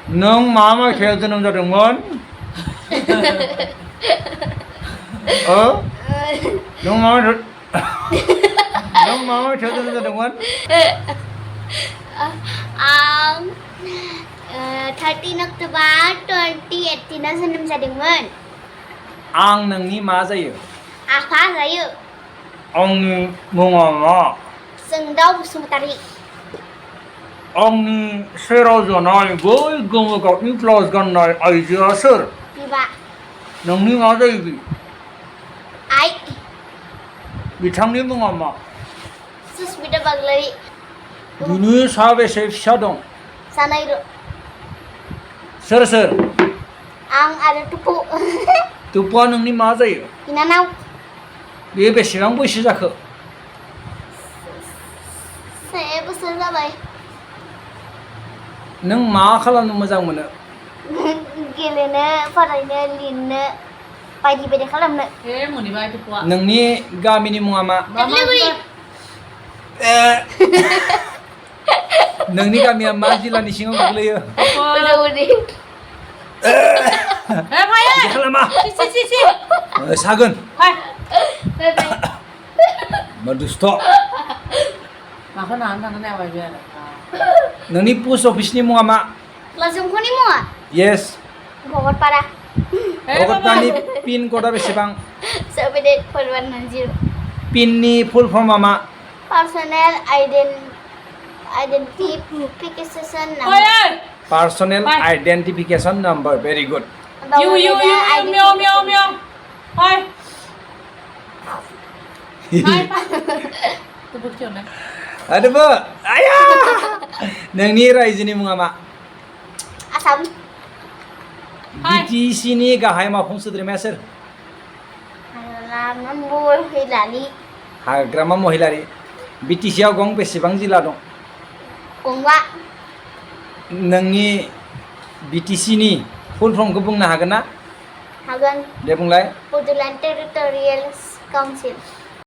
नों मा मायथाइयाव जोनोम जादोंमोन? नों मा मायथाइयाव जोनोम जादोंमोन? आं 13 अक्ट'बर 2018 आव जोनोम जादोंमोन। आं नोंनि मा जायो? आफा जायो। आंनि मुङा मा? जोंदाव बसुमतारी। आंनि सेराव जनाय बै गोमो गाबनि ब्लाउस गाननाय आइजोआ सोर? बिबा। नोंनि मा जायो बि? आइ। बिथांनि मुङा मा? सुसमिता बाग्लारि। बिनि साबेसे फिसा दं? सानैल'। सोर सोर? आं आरो टुपु। टुपुआ नोंनि मा जायो? बिनानाव। बेयो बेसेबां बैसो जाखो? 1 बोसोर जाबाय। नों मा खालामनो मोजां मोनो? गेलेनो, फरायनो, लिरनो, बायदि बायदि खालामनो। नोंनि गामिनि मुङा मा? नोंनि गामिया मा जिल्लानि सिङाव गोग्लैयो? खालामा सागोन मा दुस्थ' नोंनि पस्ट अफिसनि मुङा मा? लाजोंख'नि मुङा? येस। भगतपारा। भगतपारानि पिन क'डआ बेसेबां? 784190। पिननि फुल फर्मआ मा? Personal identification number. Personal identification number very good. आरोबो आया नोंनि रायजोनि मुङा मा? आसाम। बिटिसिनि गाहाय मावफुं सोद्रोमाया सोर? हाग्रामा महिलारि। बिटिसिआव गं बेसेबां जिल्ला दं? गंबा। नोंनि बिटिसिनि फुल फर्मखौ बुंनो हागोन ना? हागोन। दे बुंलाय। Bodoland territorial council.